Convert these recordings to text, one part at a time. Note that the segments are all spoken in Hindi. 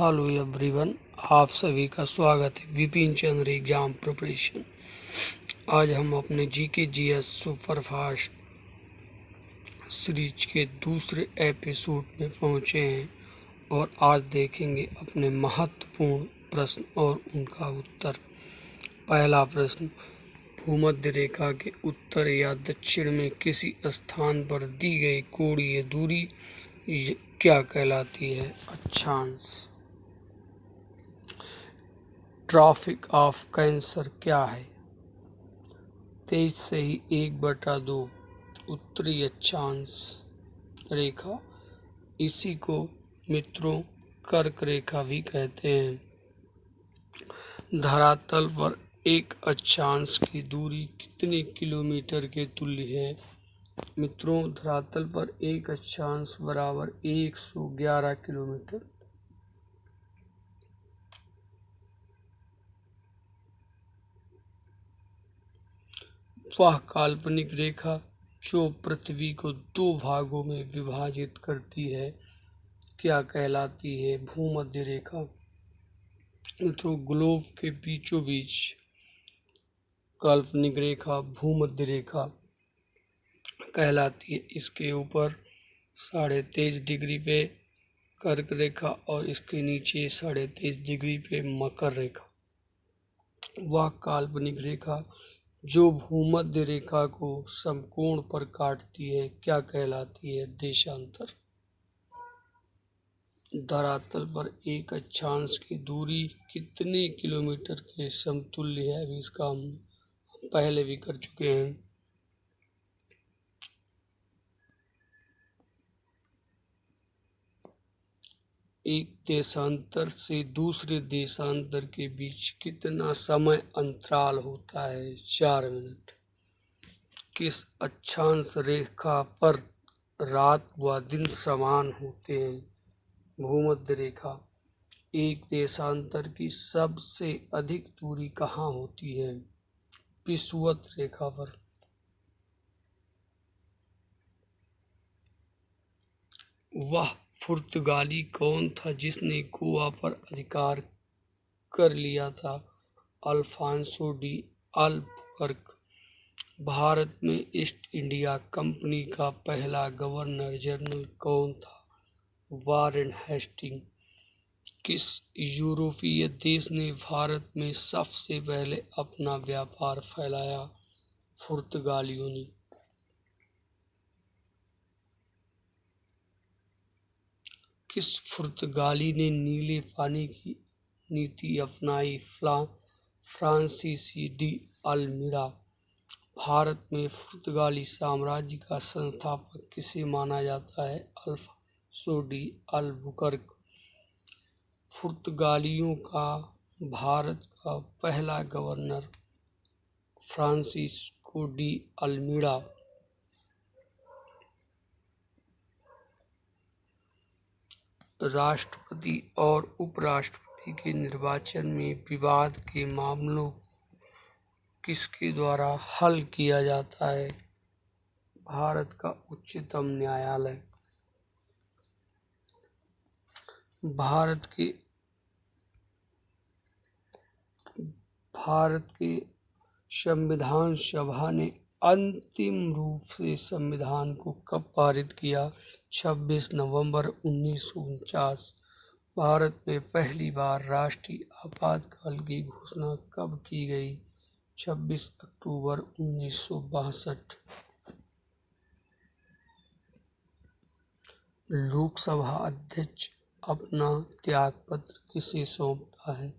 हेलो एवरीवन, आप सभी का स्वागत है विपिन चंद्र एग्जाम प्रिपरेशन। आज हम अपने जीके जीएस सुपरफास्ट सीरीज के दूसरे एपिसोड में पहुंचे हैं और आज देखेंगे अपने महत्वपूर्ण प्रश्न और उनका उत्तर। पहला प्रश्न, भूमध्य रेखा के उत्तर या दक्षिण में किसी स्थान पर दी गई कोणीय दूरी क्या कहलाती है? अक्षांश। ट्रॉपिक ऑफ कैंसर क्या है? 23 से ही 1/2 उत्तरी अक्षांश रेखा। इसी को मित्रों कर्क रेखा भी कहते हैं। धरातल पर एक अक्षांश की दूरी कितने किलोमीटर के तुल्य है? मित्रों, धरातल पर एक अक्षांश बराबर 111 किलोमीटर। वह काल्पनिक रेखा जो पृथ्वी को 2 भागों में विभाजित करती है क्या कहलाती है? भूमध्य रेखा। तो ग्लोब के बीचों बीच काल्पनिक रेखा भूमध्य रेखा कहलाती है। इसके ऊपर 23.5 डिग्री पे कर्क रेखा और इसके नीचे 23.5 डिग्री पे मकर रेखा। वह काल्पनिक रेखा जो भूमध्य रेखा को समकोण पर काटती है क्या कहलाती है? देशांतर। धरातल पर एक अक्षांश की दूरी कितने किलोमीटर के समतुल्य है? अभी इसका हम पहले भी कर चुके हैं। एक देशांतर से दूसरे देशांतर के बीच कितना समय अंतराल होता है? 4 मिनट। किस अक्षांश रेखा पर रात व दिन समान होते हैं? भूमध्य रेखा। एक देशांतर की सबसे अधिक दूरी कहाँ होती है? विषुवत रेखा पर। वह पुर्तगाली कौन था जिसने गोवा पर अधिकार कर लिया था? Alphonso de Albuquerque. भारत में ईस्ट इंडिया कंपनी का पहला गवर्नर जनरल कौन था? Warren Hastings. किस यूरोपीय देश ने भारत में सबसे पहले अपना व्यापार फैलाया? पुर्तगालियों ने। किस पुर्तगाली ने नीले पानी की नीति अपनाई? फ्रांसीसी डी अल्मीड़ा। भारत में पुर्तगाली साम्राज्य का संस्थापक किसे माना जाता है? Alfonso de Albuquerque. पुर्तगालियों का भारत का पहला गवर्नर फ्रांसिस्को डी अल्मीड़ा। राष्ट्रपति और उपराष्ट्रपति के निर्वाचन में विवाद के मामलों किसके द्वारा हल किया जाता है? भारत का उच्चतम न्यायालय। भारत के संविधान सभा ने अंतिम रूप से संविधान को कब पारित किया? 26 नवंबर 1949। भारत में पहली बार राष्ट्रीय आपातकाल की घोषणा कब की गई? 26 अक्टूबर 1962। लोकसभा अध्यक्ष अपना त्यागपत्र किसे सौंपता है?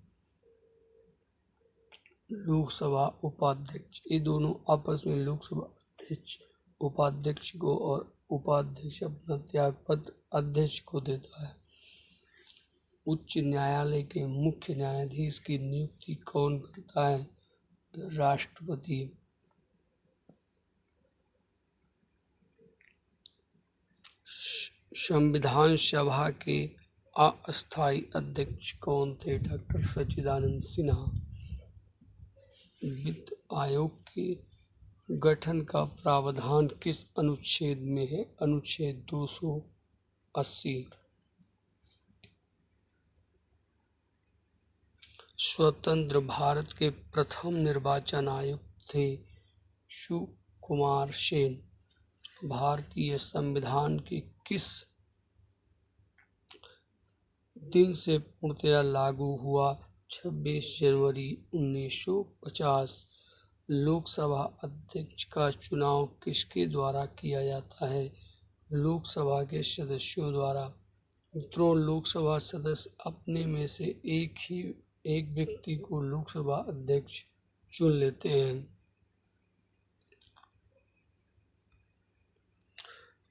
लोकसभा उपाध्यक्ष। ये दोनों आपस में लोकसभा अध्यक्ष उपाध्यक्ष को और उपाध्यक्ष अपना त्यागपत्र अध्यक्ष को देता है। उच्च न्यायालय के मुख्य न्यायाधीश की नियुक्ति कौन करता है? राष्ट्रपति। संविधान सभा के अस्थायी अध्यक्ष कौन थे? डॉक्टर सच्चिदानंद सिन्हा। वित्त आयोग के गठन का प्रावधान किस अनुच्छेद में है? अनुच्छेद 280। स्वतंत्र भारत के प्रथम निर्वाचन आयुक्त थे सुकुमार सेन। भारतीय संविधान के किस दिन से पूर्णतया लागू हुआ? 26 जनवरी 1950। लोकसभा अध्यक्ष का चुनाव किसके द्वारा किया जाता है? लोकसभा के सदस्यों द्वारा। मित्रों, लोकसभा सदस्य अपने में से एक व्यक्ति को लोकसभा अध्यक्ष चुन लेते हैं।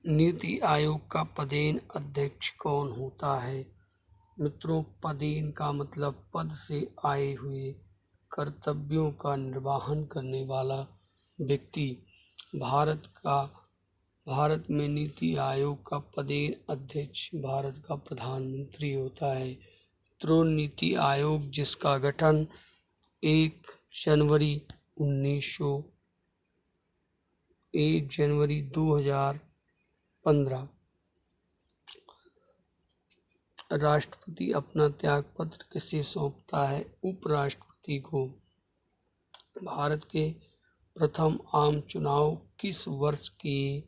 नीति आयोग का पदेन अध्यक्ष कौन होता है? मित्रों, पदेन का मतलब पद से आए हुए कर्तव्यों का निर्वहन करने वाला व्यक्ति। भारत में नीति आयोग का पदेन अध्यक्ष भारत का प्रधानमंत्री होता है। मित्रों, नीति आयोग जिसका गठन 1 जनवरी 2015। राष्ट्रपति अपना त्यागपत्र किसे सौंपता है? उपराष्ट्रपति को। भारत के प्रथम आम चुनाव किस वर्ष किए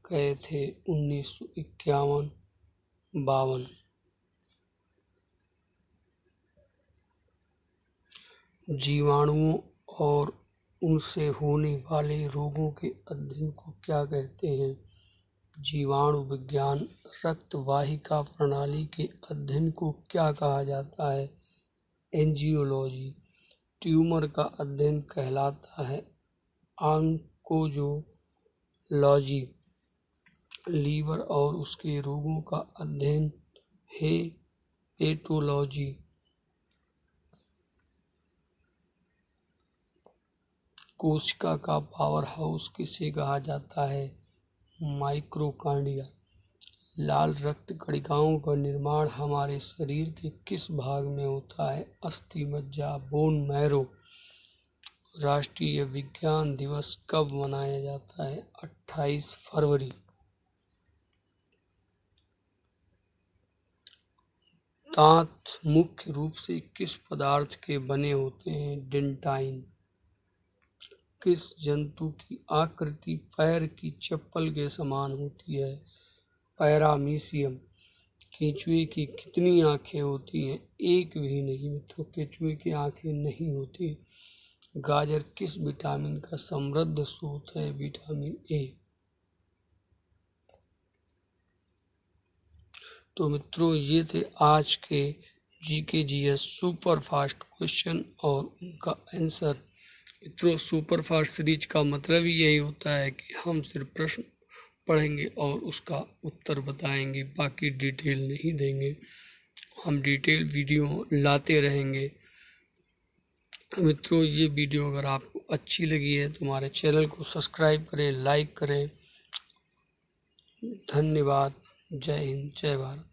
गए थे? 1951-52। जीवाणुओं और उनसे होने वाले रोगों के अध्ययन को क्या कहते हैं? जीवाणु विज्ञान। रक्त वाहिका प्रणाली के अध्ययन को क्या कहा जाता है? एंजियोलॉजी। ट्यूमर का अध्ययन कहलाता है ऑन्कोलॉजी। लीवर और उसके रोगों का अध्ययन हेपेटोलॉजी। कोशिका का पावर हाउस किसे कहा जाता है? माइक्रोकांडिया। लाल रक्त कणिकाओं का निर्माण हमारे शरीर के किस भाग में होता है? अस्थि मज्जा, बोन मैरो। राष्ट्रीय विज्ञान दिवस कब मनाया जाता है? 28 फरवरी। दांत मुख्य रूप से किस पदार्थ के बने होते हैं? डेंटाइन। किस जंतु की आकृति पैर की चप्पल के समान होती है? पैरामीशियम। केंचुए की कितनी आँखें होती हैं? एक भी नहीं मित्रों, केंचुए की आँखें नहीं होती। गाजर किस विटामिन का समृद्ध स्रोत है? Vitamin A. तो मित्रों, ये थे आज के GK GS super fast question और उनका आंसर। मित्रों, सुपर फास्ट सीरीज का मतलब ही यही होता है कि हम सिर्फ प्रश्न पढ़ेंगे और उसका उत्तर बताएंगे, बाकी डिटेल नहीं देंगे। हम डिटेल वीडियो लाते रहेंगे। मित्रों, ये वीडियो अगर आपको अच्छी लगी है तो हमारे चैनल को सब्सक्राइब करें, लाइक करें। धन्यवाद। जय हिंद, जय भारत।